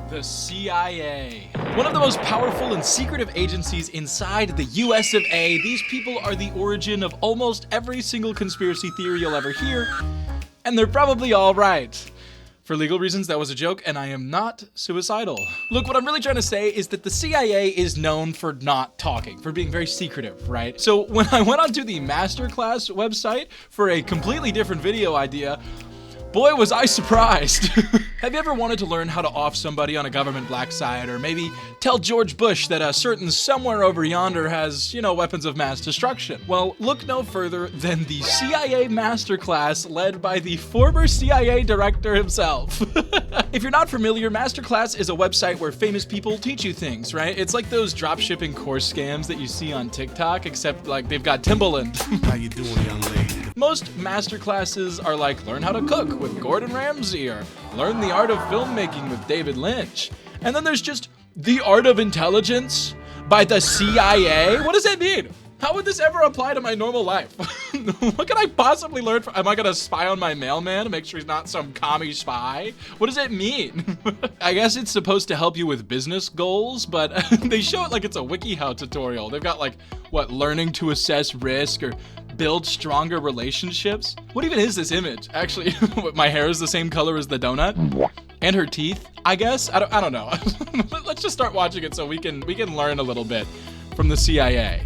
The CIA. One of the most powerful and secretive agencies inside the US of A. These people are the origin of almost every single conspiracy theory you'll ever hear, and they're probably all right. For legal reasons, that was a joke, and I am not suicidal. Look, what I'm really trying to say is that the CIA is known for not talking, for being very secretive, right? So when I went onto the Masterclass website for a completely different video idea, boy, was I surprised. Have you ever wanted to learn how to off somebody on a government black site, or maybe tell George Bush that a certain somewhere over yonder has, weapons of mass destruction? Well, look no further than the CIA Masterclass led by the former CIA director himself. If you're not familiar, Masterclass is a website where famous people teach you things, right? It's like those dropshipping course scams that you see on TikTok, except like they've got Timbaland. How you doing, young lady? Most masterclasses are like learn how to cook with Gordon Ramsay or learn the art of filmmaking with David Lynch. And then there's just the art of intelligence by the CIA. What does that mean? How would this ever apply to my normal life? What can I possibly learn from? Am I gonna spy on my mailman to make sure he's not some commie spy? What does it mean? I guess it's supposed to help you with business goals, but they show it like it's a WikiHow tutorial. They've got like, learning to assess risk or build stronger relationships? What even is this image? Actually, my hair is the same color as the donut? And her teeth, I guess? I don't know. Let's just start watching it so we can learn a little bit from the CIA.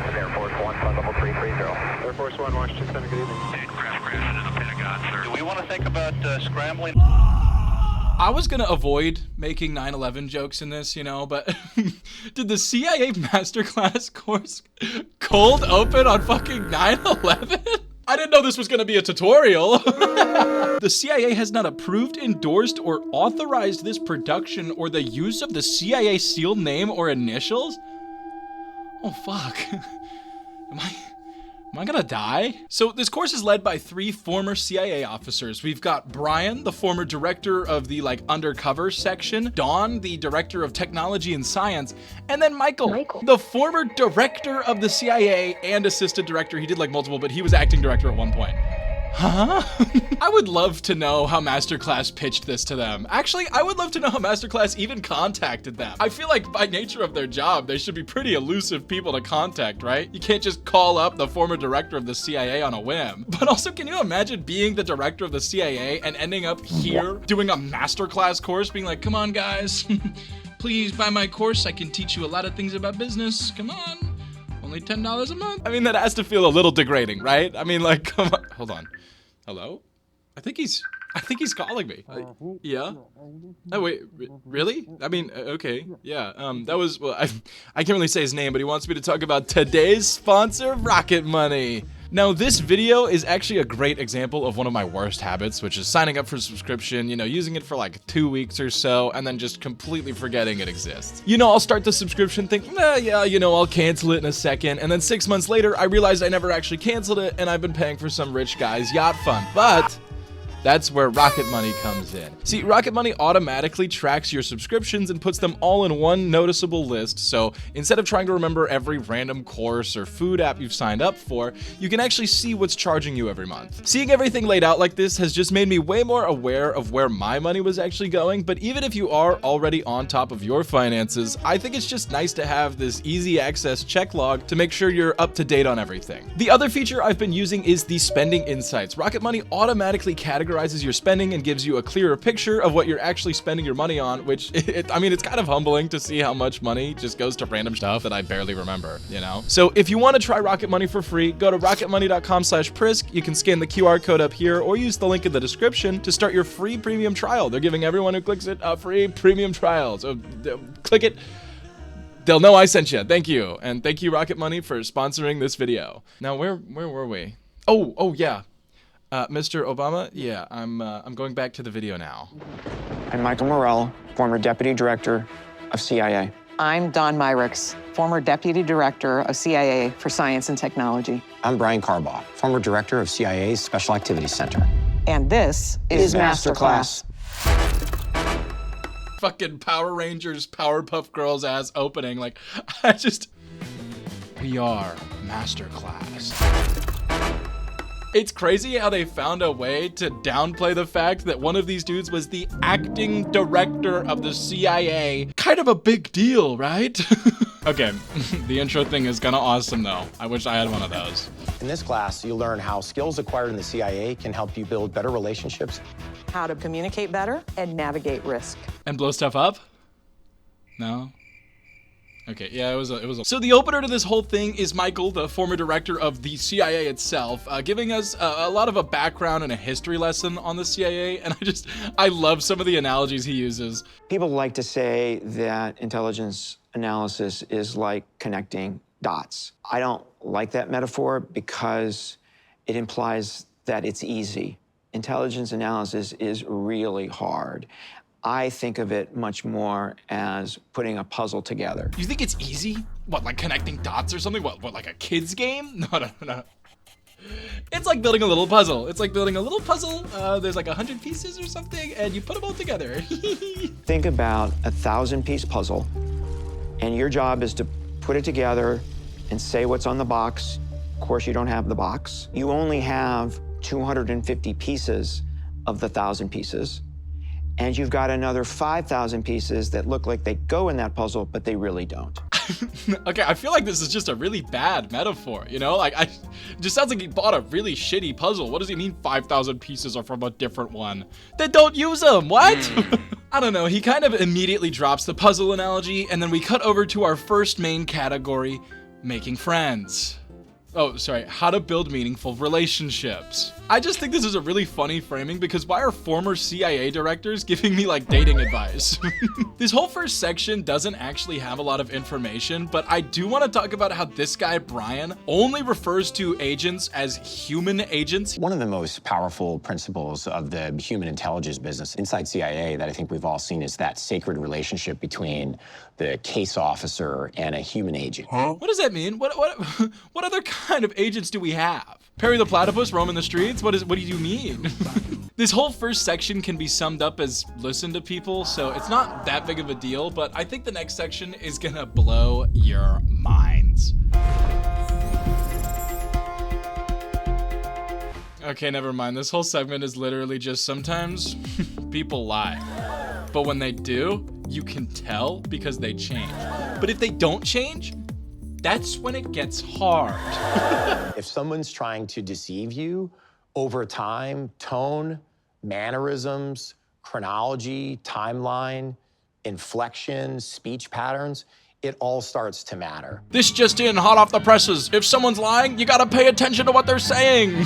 Air Force One, flight level 330. Air Force One, Washington Center, good evening. Crash into the Pentagon, sir. Do we want to think about scrambling? I was gonna avoid making 9/11 jokes in this, but did the CIA Masterclass course cold open on fucking 9/11? I didn't know this was gonna be a tutorial. The CIA has not approved, endorsed, or authorized this production or the use of the CIA SEAL name or initials? Oh fuck. Am I gonna die? So this course is led by 3 former CIA officers. We've got Brian, the former director of the undercover section, Dawn, the director of technology and science, and then Michael, the former director of the CIA and assistant director. He did multiple, but he was acting director at one point. Huh? I would love to know how Masterclass pitched this to them. Actually, I would love to know how Masterclass even contacted them. I feel like by nature of their job, they should be pretty elusive people to contact, right? You can't just call up the former director of the CIA on a whim. But also, can you imagine being the director of the CIA and ending up here doing a Masterclass course, being like, come on guys, please buy my course. I can teach you a lot of things about business. Come on. Only $10 a month? I mean, that has to feel a little degrading, right? I mean, come on. Hold on. Hello? I think he's calling me. Yeah? Oh, wait, really? I mean, okay, yeah. That was, I can't really say his name, but he wants me to talk about today's sponsor, Rocket Money. Now, this video is actually a great example of one of my worst habits, which is signing up for a subscription, using it for 2 weeks or so, and then just completely forgetting it exists. I'll start the subscription thinking, yeah, I'll cancel it in a second, and then 6 months later, I realized I never actually canceled it, and I've been paying for some rich guy's yacht fund. But that's where Rocket Money comes in. See, Rocket Money automatically tracks your subscriptions and puts them all in one noticeable list, so instead of trying to remember every random course or food app you've signed up for, you can actually see what's charging you every month. Seeing everything laid out like this has just made me way more aware of where my money was actually going, but even if you are already on top of your finances, I think it's just nice to have this easy access check log to make sure you're up to date on everything. The other feature I've been using is the spending insights. Rocket Money automatically categorizes your spending and gives you a clearer picture of what you're actually spending your money on, which, it's kind of humbling to see how much money just goes to random stuff that I barely remember, So if you want to try Rocket Money for free, go to rocketmoney.com/Prisk. You can scan the QR code up here or use the link in the description to start your free premium trial. They're giving everyone who clicks it a free premium trial. So click it. They'll know I sent you. Thank you. And thank you, Rocket Money, for sponsoring this video. Now, where were we? Oh, yeah. Mr. Obama, yeah, I'm going back to the video now. I'm Michael Morell, former Deputy Director of CIA. I'm Don Myricks, former Deputy Director of CIA for Science and Technology. I'm Brian Carbaugh, former Director of CIA's Special Activities Center. And this is Masterclass. Fucking Power Rangers, Powerpuff Girls ass opening. We are Masterclass. It's crazy how they found a way to downplay the fact that one of these dudes was the acting director of the CIA. Kind of a big deal, right? Okay, the intro thing is kind of awesome though. I wish I had one of those. In this class, you'll learn how skills acquired in the CIA can help you build better relationships. How to communicate better and navigate risk. And blow stuff up? No? Okay, yeah, it was a... So the opener to this whole thing is Michael, the former director of the CIA itself, giving us a lot of a background and a history lesson on the CIA, and I love some of the analogies he uses. People like to say that intelligence analysis is like connecting dots. I don't like that metaphor because it implies that it's easy. Intelligence analysis is really hard. I think of it much more as putting a puzzle together. You think it's easy? What, like connecting dots or something? What, like a kid's game? No. It's like building a little puzzle. It's like building a little puzzle. There's like 100 pieces or something, and you put them all together. Think about a 1,000-piece puzzle, and your job is to put it together and say what's on the box. Of course, you don't have the box. You only have 250 pieces of the 1,000 pieces. And you've got another 5,000 pieces that look like they go in that puzzle, but they really don't. Okay, I feel like this is just a really bad metaphor, you know? Like, it just sounds like he bought a really shitty puzzle. What does he mean 5,000 pieces are from a different one? Then don't use them, what? I don't know, he kind of immediately drops the puzzle analogy, and then we cut over to our first main category, making friends. Oh, sorry, how to build meaningful relationships. I just think this is a really funny framing because why are former CIA directors giving me like dating advice? This whole first section doesn't actually have a lot of information, but I do want to talk about how this guy, Brian, only refers to agents as human agents. One of the most powerful principles of the human intelligence business inside CIA that I think we've all seen is that sacred relationship between the case officer and a human agent. What does that mean? What other kind of agents do we have? Perry the Platypus roaming the streets? What do you mean? This whole first section can be summed up as listen to people, so it's not that big of a deal, but I think the next section is gonna blow your minds. Okay, never mind. This whole segment is literally just sometimes people lie. But when they do, you can tell because they change. But if they don't change, that's when it gets hard. If someone's trying to deceive you over time, tone, mannerisms, chronology, timeline, inflection, speech patterns, it all starts to matter. This just in, hot off the presses. If someone's lying, you gotta pay attention to what they're saying.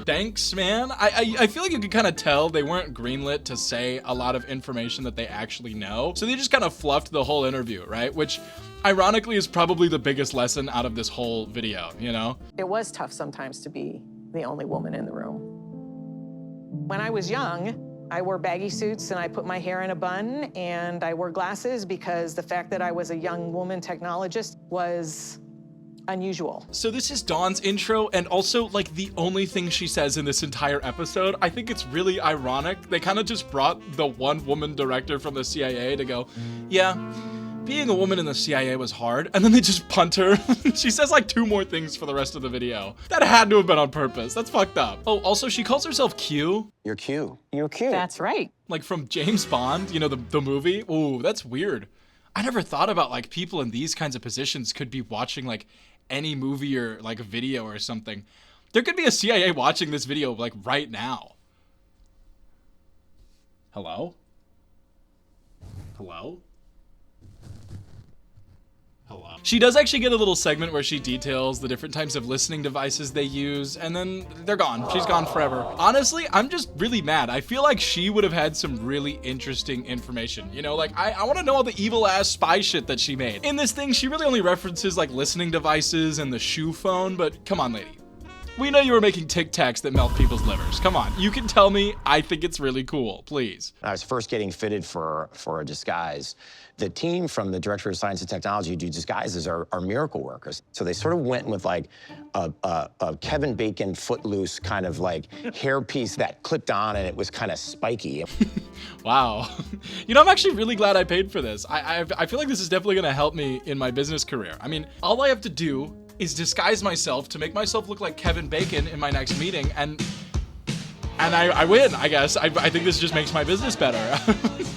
Thanks, man. I feel like you could kind of tell they weren't greenlit to say a lot of information that they actually know. So they just kind of fluffed the whole interview, right? Which ironically is probably the biggest lesson out of this whole video, you know? It was tough sometimes to be the only woman in the room. When I was young, I wore baggy suits and I put my hair in a bun and I wore glasses because the fact that I was a young woman technologist was unusual. So this is Dawn's intro and also like the only thing she says in this entire episode. I think it's really ironic. They kind of just brought the one woman director from the CIA to go, yeah, being a woman in the CIA was hard, and then they just punt her. She says like 2 more things for the rest of the video. That had to have been on purpose. That's fucked up. Oh, also she calls herself Q. You're Q. You're cute. That's right. Like from James Bond, you know, the movie. Ooh, that's weird. I never thought about like people in these kinds of positions could be watching like any movie or like a video or something. There could be a CIA watching this video like right now. Hello? Hello? Hello. She does actually get a little segment where she details the different types of listening devices they use, and then they're gone. She's gone forever. Honestly, I'm just really mad. I feel like she would have had some really interesting information. You know, like, I want to know all the evil-ass spy shit that she made. In this thing, she really only references, like, listening devices and the shoe phone, but come on, lady. We know you were making Tic Tacs that melt people's livers. Come on, you can tell me. I think it's really cool, please. I was first getting fitted for a disguise. The team from the Director of Science and Technology who do disguises are miracle workers. So they sort of went with like a Kevin Bacon Footloose kind of like hairpiece that clipped on and it was kind of spiky. Wow. You know, I'm actually really glad I paid for this. I feel like this is definitely gonna help me in my business career. I mean, all I have to do is disguise myself to make myself look like Kevin Bacon in my next meeting, and I win, I guess. I think this just makes my business better.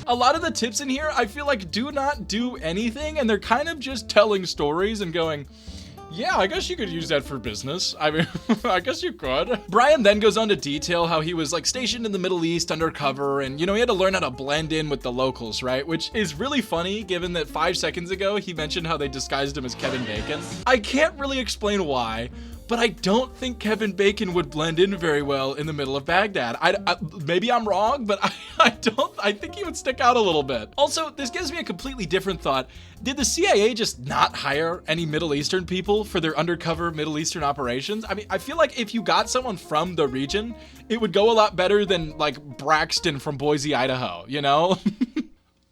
A lot of the tips in here, I feel like do not do anything, and they're kind of just telling stories and going, yeah, I guess you could use that for business. I mean, I guess you could. Brian then goes on to detail how he was like stationed in the Middle East undercover, and he had to learn how to blend in with the locals, right? Which is really funny given that 5 seconds ago he mentioned how they disguised him as Kevin Bacon. I can't really explain why, but I don't think Kevin Bacon would blend in very well in the middle of Baghdad. Maybe I'm wrong, but I think he would stick out a little bit. Also, this gives me a completely different thought. Did the CIA just not hire any Middle Eastern people for their undercover Middle Eastern operations? I mean, I feel like if you got someone from the region, it would go a lot better than like Braxton from Boise, Idaho,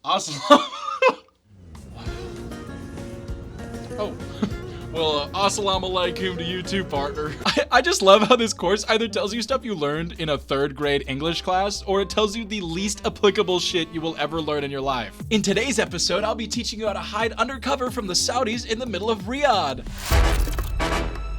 Awesome. Oh. Well, assalamu alaikum to you too, partner. I just love how this course either tells you stuff you learned in a 3rd grade English class, or it tells you the least applicable shit you will ever learn in your life. In today's episode, I'll be teaching you how to hide undercover from the Saudis in the middle of Riyadh.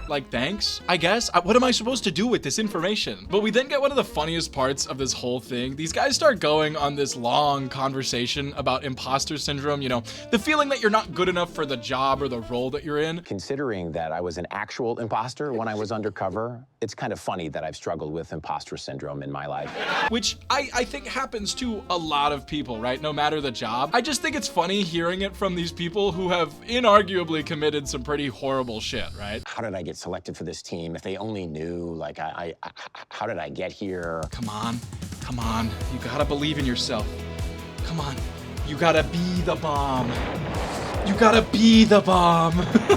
Like, thanks, I guess. What am I supposed to do with this information? But we then get one of the funniest parts of this whole thing. These guys start going on this long conversation about imposter syndrome, the feeling that you're not good enough for the job or the role that you're in. Considering that I was an actual imposter when I was undercover, it's kind of funny that I've struggled with imposter syndrome in my life. Which I think happens to a lot of people, right? No matter the job. I just think it's funny hearing it from these people who have inarguably committed some pretty horrible shit, right? How did I get selected for this team? If they only knew, like, how did I get here? Come on. You gotta believe in yourself. Come on. You gotta be the bomb. You gotta be the bomb.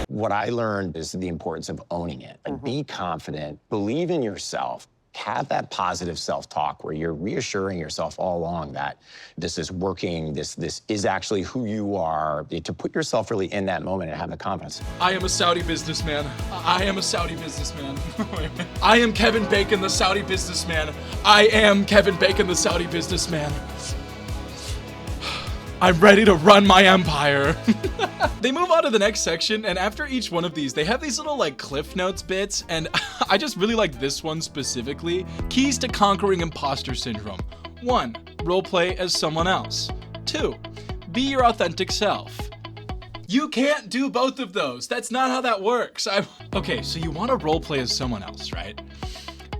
What I learned is the importance of owning it. Like, be confident, believe in yourself, have that positive self-talk where you're reassuring yourself all along that this is working, this is actually who you are, to put yourself really in that moment and have the confidence. I am a Saudi businessman. I am a Saudi businessman. I am Kevin Bacon, the Saudi businessman. I am Kevin Bacon, the Saudi businessman. I'm ready to run my empire. They move on to the next section, and after each one of these, they have these little like Cliff Notes bits, and I just really like this one specifically. Keys to conquering imposter syndrome. 1. Roleplay as someone else. 2. Be your authentic self. You can't do both of those. That's not how that works. Okay, so you want to roleplay as someone else, right?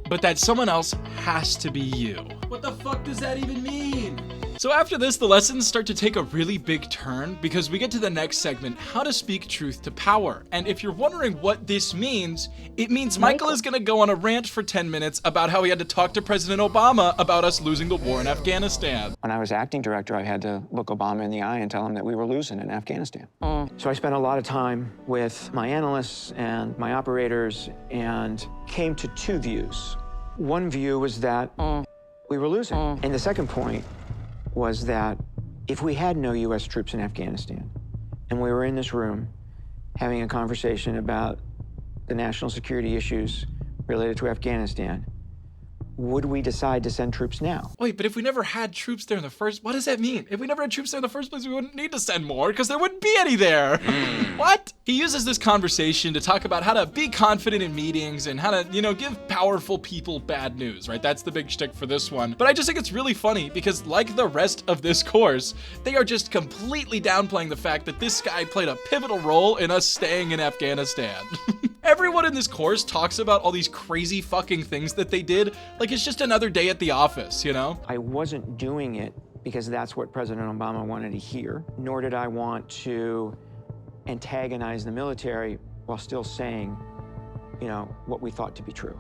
But that someone else has to be you. What the fuck does that even mean? So after this, the lessons start to take a really big turn because we get to the next segment, how to speak truth to power. And if you're wondering what this means, it means Michael is gonna go on a rant for 10 minutes about how he had to talk to President Obama about us losing the war in Afghanistan. When I was acting director, I had to look Obama in the eye and tell him that we were losing in Afghanistan. So I spent a lot of time with my analysts and my operators and came to 2 views. One view was that we were losing. And the second point was that if we had no U.S. troops in Afghanistan and we were in this room having a conversation about the national security issues related to Afghanistan, would we decide to send troops now? Wait, but if we never had troops there in the first, what does that mean? If we never had troops there in the first place, we wouldn't need to send more because there wouldn't be any there. What? He uses this conversation to talk about how to be confident in meetings and how to, give powerful people bad news, right? That's the big shtick for this one. But I just think it's really funny because like the rest of this course, they are just completely downplaying the fact that this guy played a pivotal role in us staying in Afghanistan. Everyone in this course talks about all these crazy fucking things that they did, like it's just another day at the office, I wasn't doing it because that's what President Obama wanted to hear, nor did I want to antagonize the military while still saying, what we thought to be true.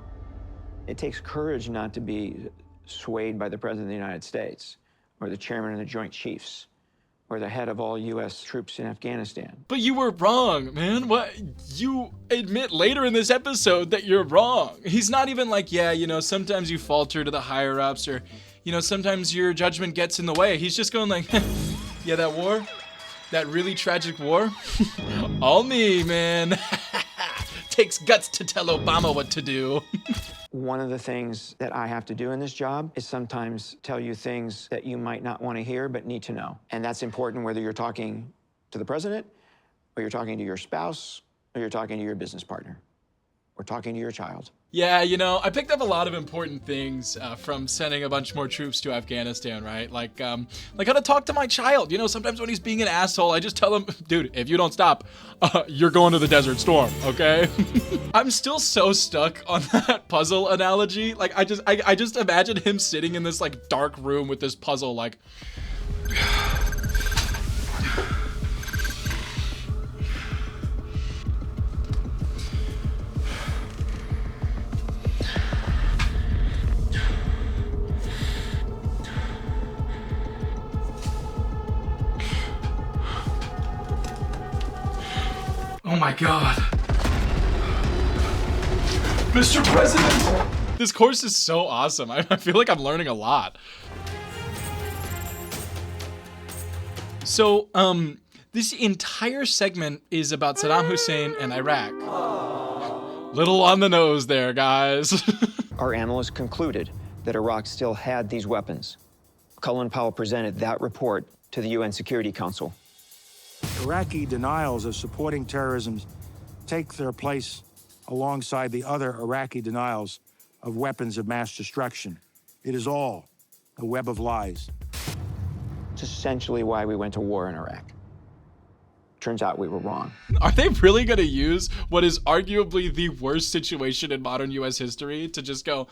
It takes courage not to be swayed by the President of the United States or the Chairman of the Joint Chiefs or the head of all U.S. troops in Afghanistan. But you were wrong, man. What? You admit later in this episode that you're wrong. He's not even like, sometimes you falter to the higher ups or, sometimes your judgment gets in the way. He's just going like, yeah, that war, that really tragic war, all me, man. Takes guts to tell Obama what to do. One of the things that I have to do in this job is sometimes tell you things that you might not want to hear but need to know. And that's important whether you're talking to the president or you're talking to your spouse or you're talking to your business partner, or talking to your child. Yeah, you know, I picked up a lot of important things from sending a bunch more troops to Afghanistan, right? Like how to talk to my child. You know, sometimes when he's being an asshole, I just tell him, dude, if you don't stop, you're going to the Desert Storm, okay? I'm still so stuck on that puzzle analogy. Like, I just imagine him sitting in this, like, dark room with this puzzle, like... Oh my God. Mr. President! This course is so awesome. I feel like I'm learning a lot. So, this entire segment is about Saddam Hussein and Iraq. Little on the nose there, guys. Our analysts concluded that Iraq still had these weapons. Colin Powell presented that report to the UN Security Council. Iraqi denials of supporting terrorism take their place alongside the other Iraqi denials of weapons of mass destruction. It is all a web of lies. It's essentially why we went to war in Iraq. Turns out we were wrong. Are they really going to use what is arguably the worst situation in modern US history to just go,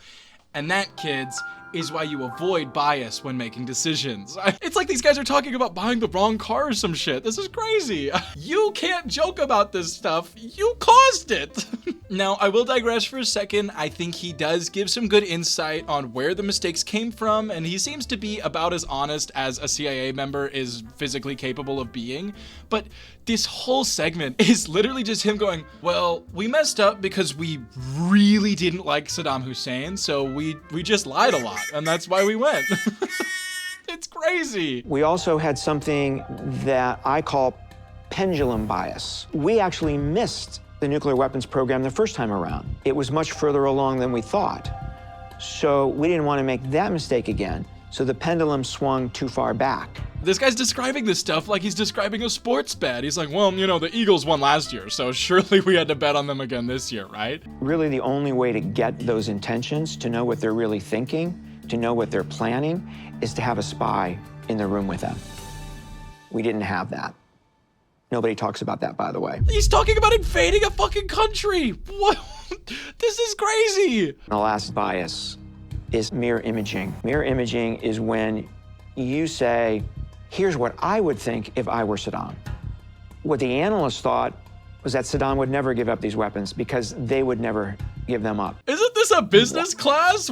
and that, kids, is why you avoid bias when making decisions? It's like these guys are talking about buying the wrong car or some shit. This is crazy. You can't joke about this stuff. You caused it. Now, I will digress for a second. I think he does give some good insight on where the mistakes came from, and he seems to be about as honest as a CIA member is physically capable of being. But this whole segment is literally just him going, well, we messed up because we really didn't like Saddam Hussein, so we just lied a lot, and that's why we went. It's crazy. We also had something that I call pendulum bias. We actually missed the nuclear weapons program the first time around. It was much further along than we thought. So we didn't want to make that mistake again. So the pendulum swung too far back. This guy's describing this stuff like he's describing a sports bet. He's like, well, you know, the Eagles won last year, so surely we had to bet on them again this year, right? Really, the only way to get those intentions, to know what they're really thinking, to know what they're planning, is to have a spy in the room with them. We didn't have that. Nobody talks about that, by the way. He's talking about invading a fucking country. What? This is crazy. The last bias is mirror imaging. Mirror imaging is when you say, here's what I would think if I were Saddam. What the analysts thought was that Saddam would never give up these weapons because they would never give them up. Isn't this a business class?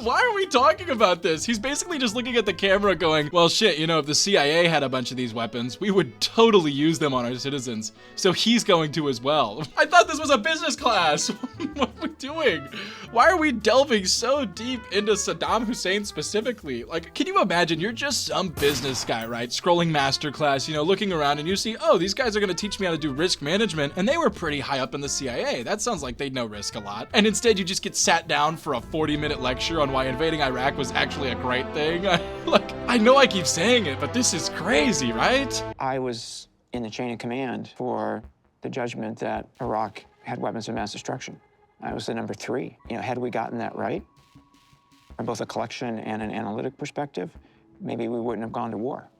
Why are we talking about this? He's basically just looking at the camera going, well, shit, you know, if the CIA had a bunch of these weapons, we would totally use them on our citizens. So he's going to as well. I thought this was a business class. What are we doing? Why are we delving so deep into Saddam Hussein specifically? Like, can you imagine you're just some business guy, right? Scrolling masterclass, you know, looking around and you see, oh, these guys are going to teach me how to do risk management. And they were pretty high up in the CIA. That sounds like they know risk a lot. And instead you just get sat down for a 40-minute lecture on why invading Iraq was actually a great thing. Like, I know I keep saying it, but this is crazy, right? I was in the chain of command for the judgment that Iraq had weapons of mass destruction. I was the number 3. You know, had we gotten that right, from both a collection and an analytic perspective, maybe we wouldn't have gone to war.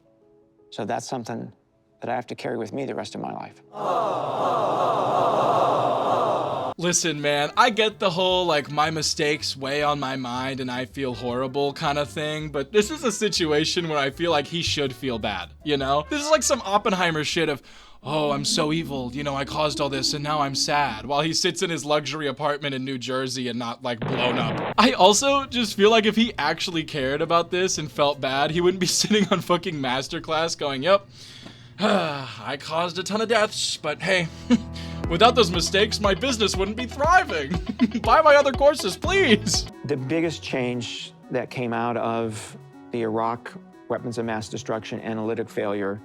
So that's something that I have to carry with me the rest of my life. Listen, man, I get the whole, like, my mistakes weigh on my mind and I feel horrible kind of thing, but this is a situation where I feel like he should feel bad, you know? This is like some Oppenheimer shit of, oh, I'm so evil, you know, I caused all this and now I'm sad, while he sits in his luxury apartment in New Jersey and not, like, blown up. I also just feel like if he actually cared about this and felt bad, he wouldn't be sitting on fucking masterclass going, yep, I caused a ton of deaths, but hey, without those mistakes, my business wouldn't be thriving. Buy my other courses, please. The biggest change that came out of the Iraq weapons of mass destruction analytic failure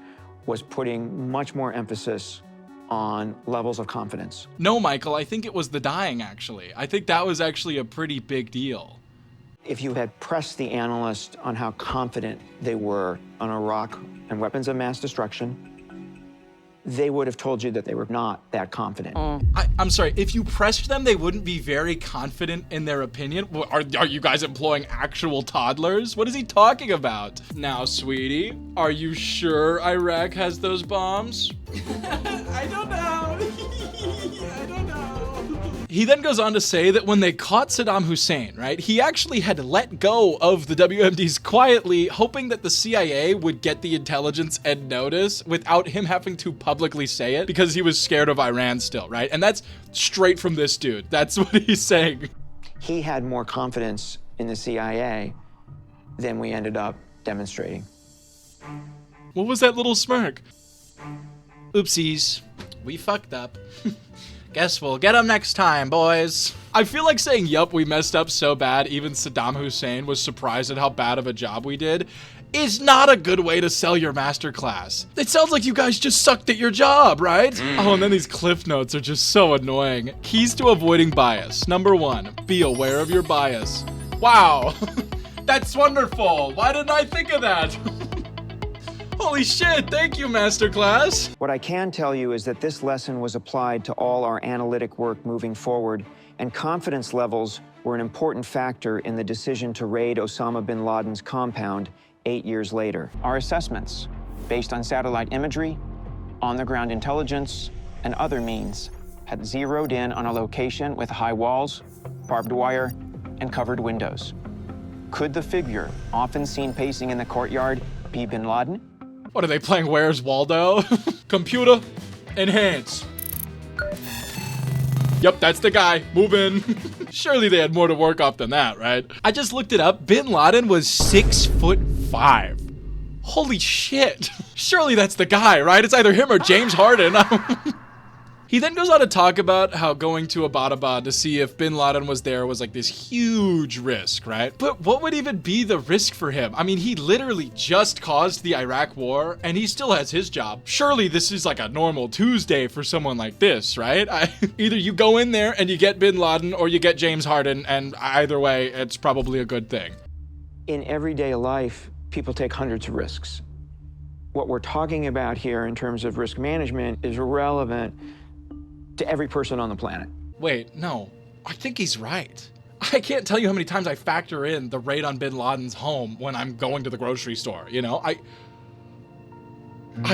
was putting much more emphasis on levels of confidence. No, Michael, I think it was the dying, actually. I think that was actually a pretty big deal. If you had pressed the analyst on how confident they were on Iraq and weapons of mass destruction, they would have told you that they were not that confident. I'm sorry, if you pressed them, they wouldn't be very confident in their opinion? Well, are you guys employing actual toddlers? What is he talking about? Now, sweetie, are you sure Iraq has those bombs? I don't know. I don't know. He then goes on to say that when they caught Saddam Hussein, right, he actually had let go of the WMDs quietly, hoping that the CIA would get the intelligence and notice without him having to publicly say it, because he was scared of Iran still, right? And that's straight from this dude. That's what he's saying. He had more confidence in the CIA than we ended up demonstrating. What was that little smirk? Oopsies. We fucked up. Guess we'll get them next time, boys. I feel like saying, yup, we messed up so bad, even Saddam Hussein was surprised at how bad of a job we did, is not a good way to sell your masterclass. It sounds like you guys just sucked at your job, right? Oh, and then these cliff notes are just so annoying. Keys to avoiding bias. Number 1, be aware of your bias. Wow, that's wonderful. Why didn't I think of that? Holy shit, thank you, Masterclass. What I can tell you is that this lesson was applied to all our analytic work moving forward, and confidence levels were an important factor in the decision to raid Osama bin Laden's compound 8 years later. Our assessments, based on satellite imagery, on-the-ground intelligence, and other means, had zeroed in on a location with high walls, barbed wire, and covered windows. Could the figure often seen pacing in the courtyard be bin Laden? What are they playing? Where's Waldo? Computer, enhance. Yep, that's the guy. Move in. Surely they had more to work off than that, right? I just looked it up. Bin Laden was 6'5". Holy shit. Surely that's the guy, right? It's either him or James Harden. He then goes on to talk about how going to Abbottabad to see if bin Laden was there was like this huge risk, right? But what would even be the risk for him? I mean, he literally just caused the Iraq war and he still has his job. Surely this is like a normal Tuesday for someone like this, right? Either you go in there and you get bin Laden or you get James Harden, and either way, it's probably a good thing. In everyday life, people take hundreds of risks. What we're talking about here in terms of risk management is relevant to every person on the planet. Wait, no, I think he's right. I can't tell you how many times I factor in the raid on bin Laden's home when I'm going to the grocery store, you know? I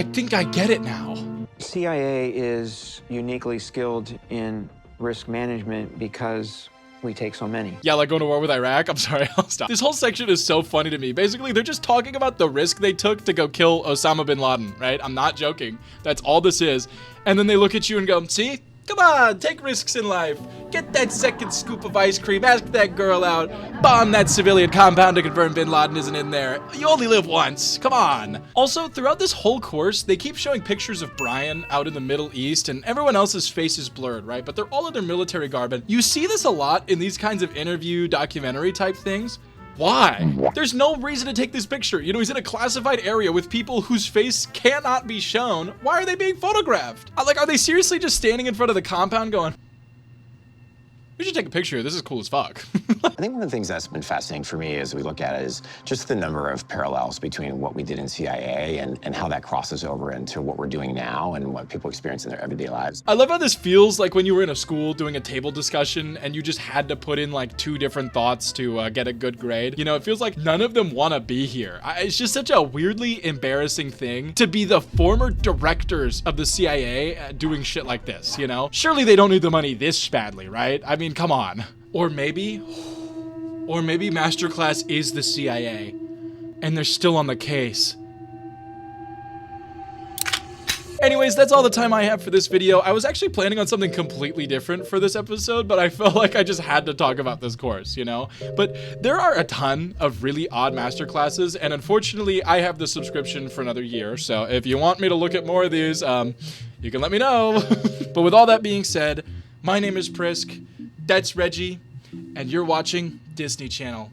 think I get it now. CIA is uniquely skilled in risk management because we take so many. Yeah, like going to war with Iraq? I'm sorry, I'll stop. This whole section is so funny to me. Basically, they're just talking about the risk they took to go kill Osama bin Laden, right? I'm not joking. That's all this is. And then they look at you and go, see? Come on, take risks in life. Get that second scoop of ice cream, ask that girl out, bomb that civilian compound to confirm bin Laden isn't in there. You only live once, come on. Also, throughout this whole course, they keep showing pictures of Brian out in the Middle East and everyone else's face is blurred, right? But they're all in their military garb. And you see this a lot in these kinds of interview, documentary type things. Why? There's no reason to take this picture. You know, he's in a classified area with people whose face cannot be shown. Why are they being photographed? Like, are they seriously just standing in front of the compound going, we should take a picture. This is cool as fuck. I think one of the things that's been fascinating for me as we look at it is just the number of parallels between what we did in CIA and how that crosses over into what we're doing now and what people experience in their everyday lives. I love how this feels like when you were in a school doing a table discussion and you just had to put in like 2 different thoughts to get a good grade. You know, it feels like none of them want to be here. It's just such a weirdly embarrassing thing to be the former directors of the CIA doing shit like this, you know? Surely they don't need the money this badly, right? I mean, come on. Or maybe Masterclass is the CIA and they're still on the case. Anyways, that's all the time I have for this video. I was actually planning on something completely different for this episode, but I felt like I just had to talk about this course, you know? But there are a ton of really odd masterclasses, and unfortunately, I have the subscription for another year, so if you want me to look at more of these, you can let me know. But with all that being said, my name is Prisk, that's Reggie, and you're watching Disney Channel.